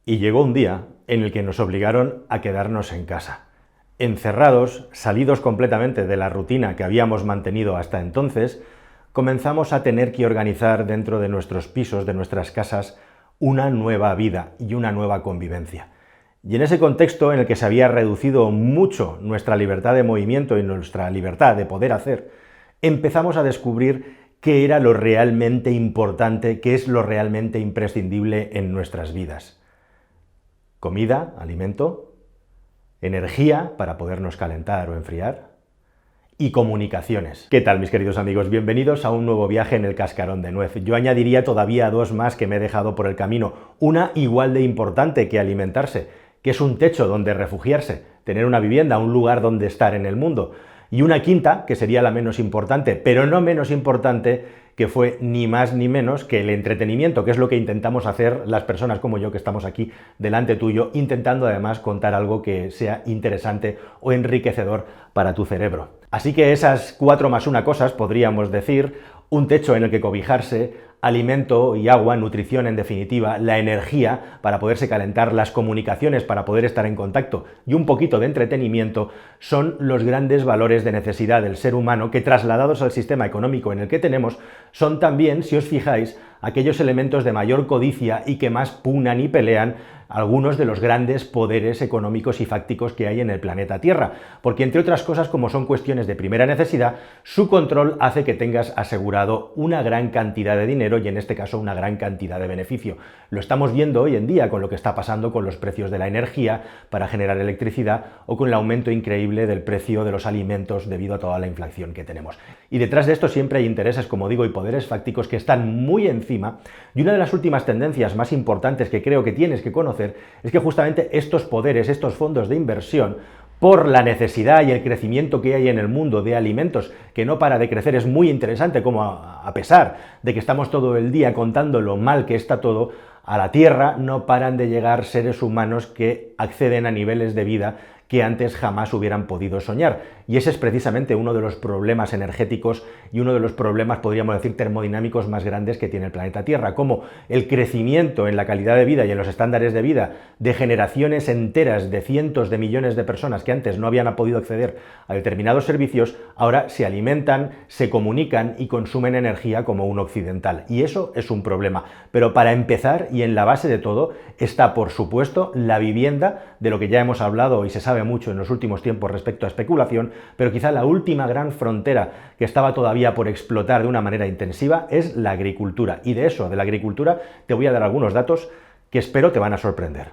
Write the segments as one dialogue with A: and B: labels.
A: Y llegó un día en el que nos obligaron a quedarnos en casa. Encerrados, salidos completamente de la rutina que habíamos mantenido hasta entonces, comenzamos a tener que organizar dentro de nuestros pisos, de nuestras casas, una nueva vida y una nueva convivencia. Y en ese contexto en el que se había reducido mucho nuestra libertad de movimiento y nuestra libertad de poder hacer, empezamos a descubrir qué era lo realmente importante, qué es lo realmente imprescindible en nuestras vidas. Comida, alimento, energía para podernos calentar o enfriar y comunicaciones. ¿Qué tal, mis queridos amigos? Bienvenidos a un nuevo viaje en el cascarón de nuez. Yo añadiría todavía dos más que me he dejado por el camino. Una igual de importante que alimentarse, que es un techo donde refugiarse, tener una vivienda, un lugar donde estar en el mundo. Y una quinta, que sería la menos importante, pero no menos importante, que fue ni más ni menos que el entretenimiento, que es lo que intentamos hacer las personas como yo que estamos aquí delante tuyo, intentando además contar algo que sea interesante o enriquecedor para tu cerebro. Así que esas 4 más 1 cosas, podríamos decir: un techo en el que cobijarse, alimento y agua, nutrición en definitiva, la energía para poderse calentar, las comunicaciones para poder estar en contacto y un poquito de entretenimiento, son los grandes valores de necesidad del ser humano que, trasladados al sistema económico en el que tenemos, son también, si os fijáis, aquellos elementos de mayor codicia y que más pugnan y pelean algunos de los grandes poderes económicos y fácticos que hay en el planeta Tierra, porque entre otras cosas, como son cuestiones de primera necesidad, su control hace que tengas asegurado una gran cantidad de dinero y en este caso una gran cantidad de beneficio. Lo estamos viendo hoy en día con lo que está pasando con los precios de la energía para generar electricidad o con el aumento increíble del precio de los alimentos debido a toda la inflación que tenemos. Y detrás de esto siempre hay intereses, como digo, y poderes fácticos que están muy encima, y una de las últimas tendencias más importantes que creo que tienes que conocer es que justamente estos poderes, estos fondos de inversión, por la necesidad y el crecimiento que hay en el mundo de alimentos, que no para de crecer, es muy interesante como a pesar de que estamos todo el día contando lo mal que está todo, a la Tierra no paran de llegar seres humanos que acceden a niveles de vida que antes jamás hubieran podido soñar. Y ese es precisamente uno de los problemas energéticos y uno de los problemas, podríamos decir, termodinámicos más grandes que tiene el planeta Tierra, como el crecimiento en la calidad de vida y en los estándares de vida de generaciones enteras de cientos de millones de personas que antes no habían podido acceder a determinados servicios, ahora se alimentan, se comunican y consumen energía como un occidental. Y eso es un problema. Pero para empezar, y en la base de todo, está, por supuesto, la vivienda, de lo que ya hemos hablado y se sabe mucho en los últimos tiempos respecto a especulación, pero quizá la última gran frontera que estaba todavía por explotar de una manera intensiva es la agricultura. Y de eso, de la agricultura, te voy a dar algunos datos que espero te van a sorprender.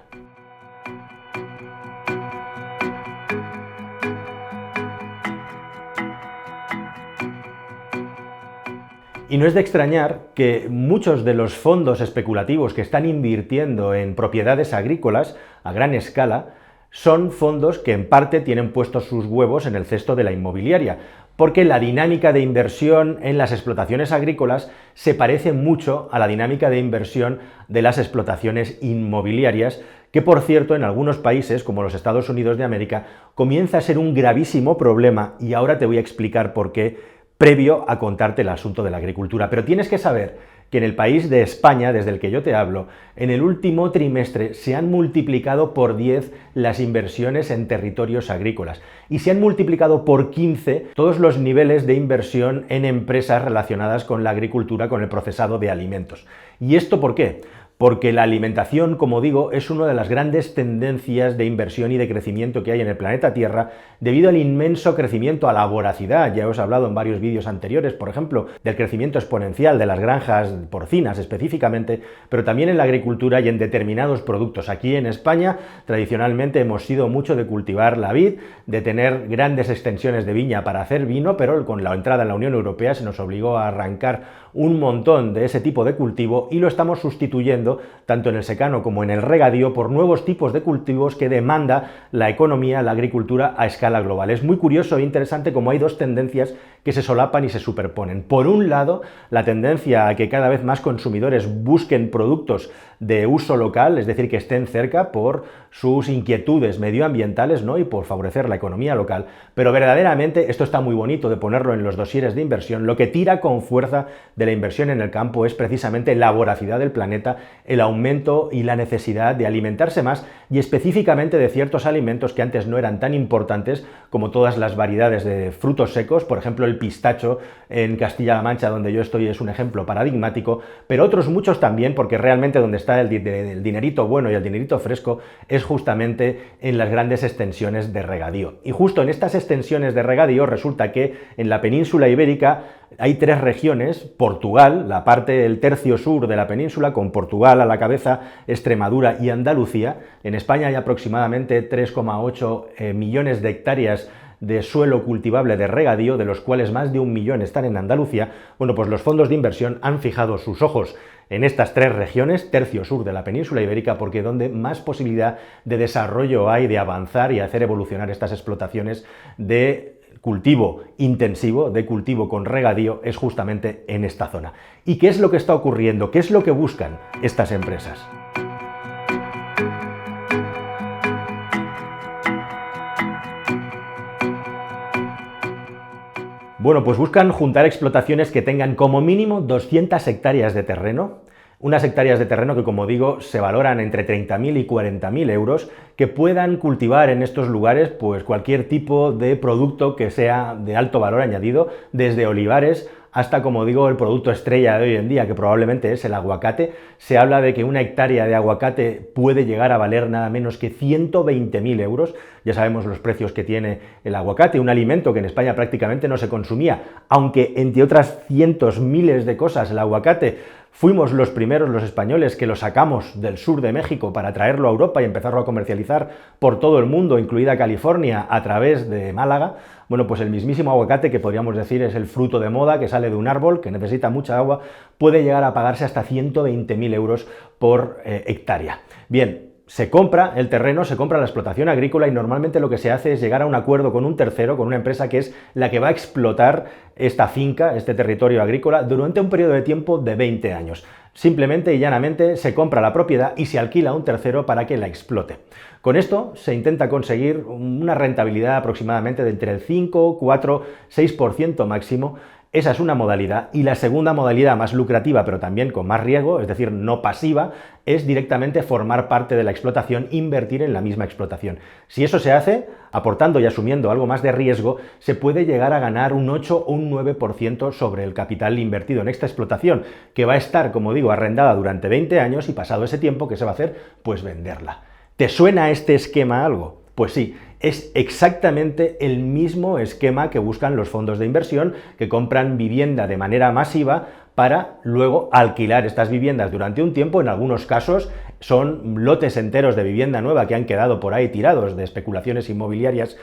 A: Y no es de extrañar que muchos de los fondos especulativos que están invirtiendo en propiedades agrícolas a gran escala son fondos que en parte tienen puestos sus huevos en el cesto de la inmobiliaria, porque la dinámica de inversión en las explotaciones agrícolas se parece mucho a la dinámica de inversión de las explotaciones inmobiliarias, que por cierto en algunos países, como los Estados Unidos de América, comienza a ser un gravísimo problema, y ahora te voy a explicar por qué, previo a contarte el asunto de la agricultura. Pero tienes que saber que en el país de España, desde el que yo te hablo, en el último trimestre se han multiplicado por 10 las inversiones en territorios agrícolas y se han multiplicado por 15 todos los niveles de inversión en empresas relacionadas con la agricultura, con el procesado de alimentos. ¿Y esto por qué? Porque la alimentación, como digo, es una de las grandes tendencias de inversión y de crecimiento que hay en el planeta Tierra debido al inmenso crecimiento, a la voracidad. Ya os he hablado en varios vídeos anteriores, por ejemplo, del crecimiento exponencial de las granjas porcinas específicamente, pero también en la agricultura y en determinados productos. Aquí en España, tradicionalmente hemos sido mucho de cultivar la vid, de tener grandes extensiones de viña para hacer vino, pero con la entrada en la Unión Europea se nos obligó a arrancar un montón de ese tipo de cultivo y lo estamos sustituyendo, tanto en el secano como en el regadío, por nuevos tipos de cultivos que demanda la economía, la agricultura a escala global. Es muy curioso e interesante cómo hay dos tendencias que se solapan y se superponen. Por un lado, la tendencia a que cada vez más consumidores busquen productos de uso local, es decir, que estén cerca por sus inquietudes medioambientales, ¿no? Y por favorecer la economía local, pero verdaderamente esto está muy bonito de ponerlo en los dosieres de inversión. Lo que tira con fuerza de la inversión en el campo es precisamente la voracidad del planeta, el aumento y la necesidad de alimentarse más y específicamente de ciertos alimentos que antes no eran tan importantes como todas las variedades de frutos secos. Por ejemplo, el pistacho en Castilla-La Mancha, donde yo estoy, es un ejemplo paradigmático, pero otros muchos también, porque realmente donde está el dinerito bueno y el dinerito fresco es justamente en las grandes extensiones de regadío. Y justo en estas extensiones de regadío resulta que en la península ibérica hay tres regiones: Portugal, la parte del tercio sur de la península, con Portugal a la cabeza, Extremadura y Andalucía. En España hay aproximadamente 3,8 millones de hectáreas de suelo cultivable de regadío, de los cuales más de 1 millón están en Andalucía. Bueno, pues los fondos de inversión han fijado sus ojos en estas tres regiones, tercio sur de la península ibérica, porque donde más posibilidad de desarrollo hay, de avanzar y hacer evolucionar estas explotaciones de cultivo intensivo, de cultivo con regadío, es justamente en esta zona. ¿Y qué es lo que está ocurriendo? ¿Qué es lo que buscan estas empresas? Bueno, pues buscan juntar explotaciones que tengan como mínimo 200 hectáreas de terreno, unas hectáreas de terreno que, como digo, se valoran entre 30.000 y 40.000 euros, que puedan cultivar en estos lugares pues cualquier tipo de producto que sea de alto valor añadido, desde olivares hasta, como digo, el producto estrella de hoy en día, que probablemente es el aguacate. Se habla de que una hectárea de aguacate puede llegar a valer nada menos que 120.000 euros. Ya sabemos los precios que tiene el aguacate, un alimento que en España prácticamente no se consumía, aunque entre otras cientos, miles de cosas, el aguacate fuimos los primeros, los españoles, que lo sacamos del sur de México para traerlo a Europa y empezarlo a comercializar por todo el mundo, incluida California, a través de Málaga. Bueno, pues el mismísimo aguacate, que podríamos decir es el fruto de moda, que sale de un árbol, que necesita mucha agua, puede llegar a pagarse hasta 120.000 euros por hectárea. Bien, se compra el terreno, se compra la explotación agrícola y normalmente lo que se hace es llegar a un acuerdo con un tercero, con una empresa que es la que va a explotar esta finca, este territorio agrícola, durante un periodo de tiempo de 20 años. Simplemente y llanamente se compra la propiedad y se alquila a un tercero para que la explote. Con esto se intenta conseguir una rentabilidad aproximadamente de entre el 5, 4, 6% máximo. Esa es una modalidad, y la segunda modalidad, más lucrativa pero también con más riesgo, es decir, no pasiva, es directamente formar parte de la explotación, invertir en la misma explotación. Si eso se hace, aportando y asumiendo algo más de riesgo, se puede llegar a ganar un 8 o un 9% sobre el capital invertido en esta explotación, que va a estar, como digo, arrendada durante 20 años y pasado ese tiempo, ¿qué se va a hacer? Pues venderla. ¿Te suena este esquema algo? Pues sí, es exactamente el mismo esquema que buscan los fondos de inversión, que compran vivienda de manera masiva para luego alquilar estas viviendas durante un tiempo. En algunos casos son lotes enteros de vivienda nueva que han quedado por ahí tirados de especulaciones inmobiliarias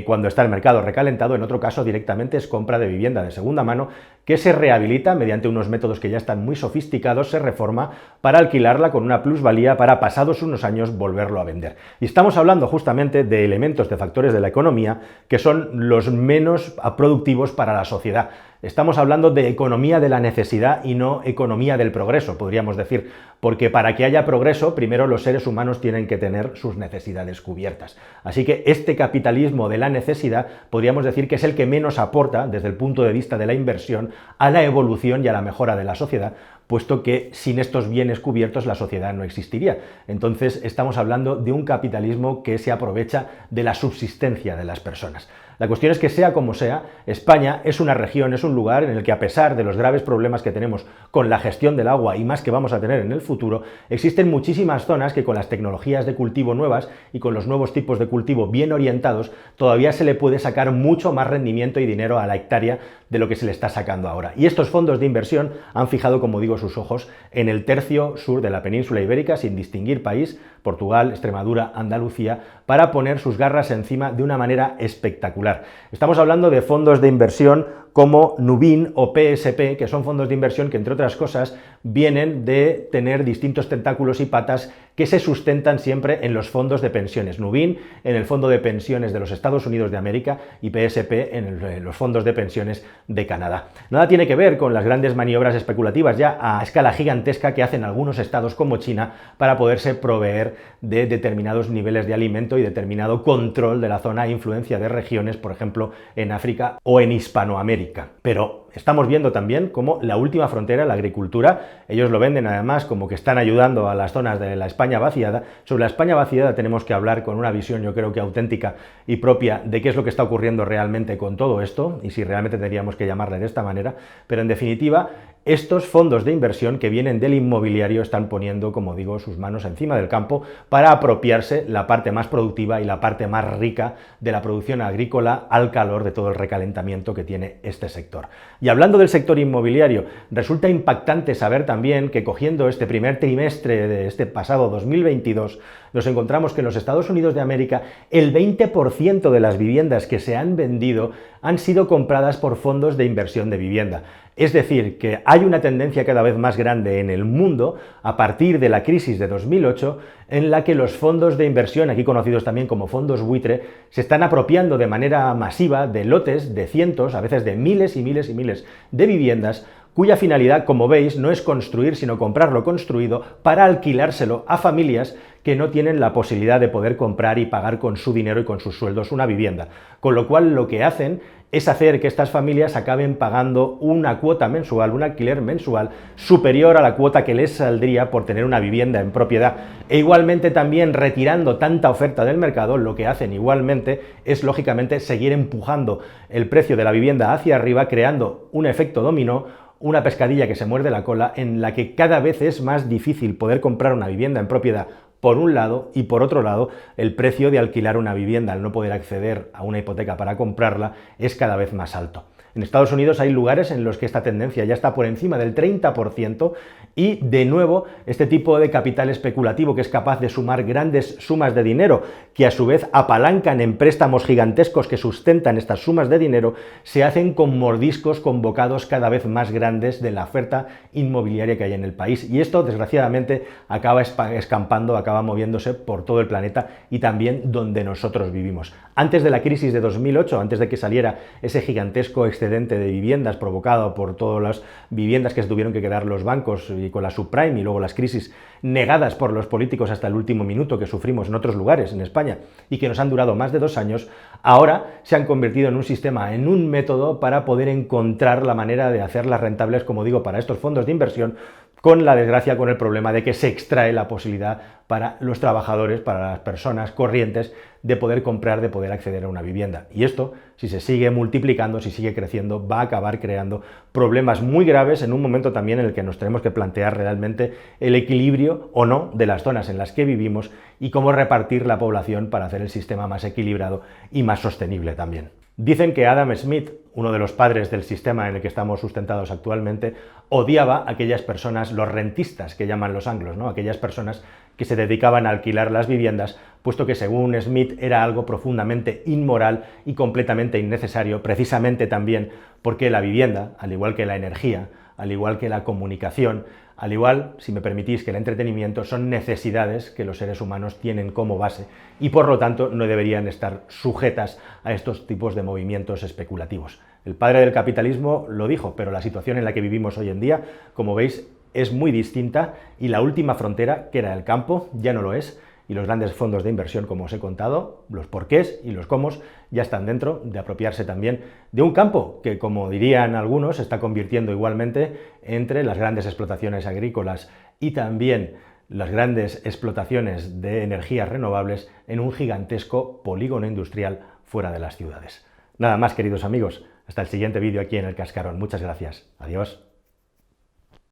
A: cuando está el mercado recalentado. En otro caso directamente es compra de vivienda de segunda mano que se rehabilita mediante unos métodos que ya están muy sofisticados, se reforma para alquilarla con una plusvalía para, pasados unos años, volverlo a vender. Y estamos hablando justamente de elementos, de factores de la economía que son los menos productivos para la sociedad. Estamos hablando de economía de la necesidad y no economía del progreso, podríamos decir, porque para que haya progreso, primero los seres humanos tienen que tener sus necesidades cubiertas. Así que este capitalismo de la necesidad podríamos decir que es el que menos aporta, desde el punto de vista de la inversión, a la evolución y a la mejora de la sociedad, puesto que sin estos bienes cubiertos la sociedad no existiría. Entonces estamos hablando de un capitalismo que se aprovecha de la subsistencia de las personas. La cuestión es que, sea como sea, España es una región, es un lugar en el que, a pesar de los graves problemas que tenemos con la gestión del agua y más que vamos a tener en el futuro, existen muchísimas zonas que, con las tecnologías de cultivo nuevas y con los nuevos tipos de cultivo bien orientados, todavía se le puede sacar mucho más rendimiento y dinero a la hectárea de lo que se le está sacando ahora. Y estos fondos de inversión han fijado, como digo, sus ojos en el tercio sur de la península ibérica, sin distinguir país, Portugal, Extremadura, Andalucía, para poner sus garras encima de una manera espectacular. Estamos hablando de fondos de inversión como Nuveen o PSP, que son fondos de inversión que, entre otras cosas, vienen de tener distintos tentáculos y patas que se sustentan siempre en los fondos de pensiones. Nuveen en el fondo de pensiones de los Estados Unidos de América y PSP en los fondos de pensiones de Canadá. Nada tiene que ver con las grandes maniobras especulativas ya a escala gigantesca que hacen algunos estados como China para poderse proveer de determinados niveles de alimento y determinado control de la zona e influencia de regiones, por ejemplo, en África o en Hispanoamérica. Pero estamos viendo también cómo la última frontera, la agricultura, ellos lo venden además como que están ayudando a las zonas de la España vaciada. Sobre la España vaciada tenemos que hablar con una visión, yo creo que auténtica y propia, de qué es lo que está ocurriendo realmente con todo esto, y si realmente tendríamos que llamarle de esta manera, pero en definitiva, estos fondos de inversión que vienen del inmobiliario están poniendo, como digo, sus manos encima del campo para apropiarse la parte más productiva y la parte más rica de la producción agrícola al calor de todo el recalentamiento que tiene este sector. Y hablando del sector inmobiliario, resulta impactante saber también que cogiendo este primer trimestre de este pasado 2022, nos encontramos que en los Estados Unidos de América el 20% de las viviendas que se han vendido han sido compradas por fondos de inversión de vivienda. Es decir, que hay una tendencia cada vez más grande en el mundo, a partir de la crisis de 2008, en la que los fondos de inversión, aquí conocidos también como fondos buitre, se están apropiando de manera masiva de lotes de cientos, a veces de miles y miles y miles de viviendas, cuya finalidad, como veis, no es construir, sino comprarlo construido para alquilárselo a familias que no tienen la posibilidad de poder comprar y pagar con su dinero y con sus sueldos una vivienda. Con lo cual, lo que hacen es hacer que estas familias acaben pagando una cuota mensual, un alquiler mensual superior a la cuota que les saldría por tener una vivienda en propiedad. E igualmente también retirando tanta oferta del mercado, lo que hacen igualmente es, lógicamente, seguir empujando el precio de la vivienda hacia arriba, creando un efecto dominó, una pescadilla que se muerde la cola, en la que cada vez es más difícil poder comprar una vivienda en propiedad por un lado, y por otro lado, el precio de alquilar una vivienda al no poder acceder a una hipoteca para comprarla es cada vez más alto. En Estados Unidos hay lugares en los que esta tendencia ya está por encima del 30% y, de nuevo, este tipo de capital especulativo que es capaz de sumar grandes sumas de dinero, que a su vez apalancan en préstamos gigantescos que sustentan estas sumas de dinero, se hacen con mordiscos convocados cada vez más grandes de la oferta inmobiliaria que hay en el país. Y esto, desgraciadamente, acaba escampando, acaba moviéndose por todo el planeta y también donde nosotros vivimos. Antes de la crisis de 2008, antes de que saliera ese gigantesco excedente de viviendas provocado por todas las viviendas que se tuvieron que quedar los bancos y con la subprime y luego las crisis negadas por los políticos hasta el último minuto que sufrimos en otros lugares en España y que nos han durado más de 2 años, ahora se han convertido en un sistema, en un método para poder encontrar la manera de hacerlas rentables, como digo, para estos fondos de inversión, con la desgracia, con el problema de que se extrae la posibilidad para los trabajadores, para las personas corrientes, de poder comprar, de poder acceder a una vivienda. Y esto, si se sigue multiplicando, si sigue creciendo, va a acabar creando problemas muy graves en un momento también en el que nos tenemos que plantear realmente el equilibrio o no de las zonas en las que vivimos y cómo repartir la población para hacer el sistema más equilibrado y más sostenible también. Dicen que Adam Smith, uno de los padres del sistema en el que estamos sustentados actualmente, odiaba a aquellas personas, los rentistas que llaman los anglos, ¿no? Aquellas personas que se dedicaban a alquilar las viviendas, puesto que según Smith era algo profundamente inmoral y completamente innecesario, precisamente también porque la vivienda, al igual que la energía, al igual que la comunicación, al igual, si me permitís, que el entretenimiento, son necesidades que los seres humanos tienen como base y por lo tanto no deberían estar sujetas a estos tipos de movimientos especulativos. El padre del capitalismo lo dijo, pero la situación en la que vivimos hoy en día, como veis, es muy distinta y la última frontera, que era el campo, ya no lo es. Y los grandes fondos de inversión, como os he contado, los porqués y los cómo, ya están dentro de apropiarse también de un campo que, como dirían algunos, se está convirtiendo igualmente entre las grandes explotaciones agrícolas y también las grandes explotaciones de energías renovables en un gigantesco polígono industrial fuera de las ciudades. Nada más, queridos amigos, hasta el siguiente vídeo aquí en El Cascarón. Muchas gracias. Adiós.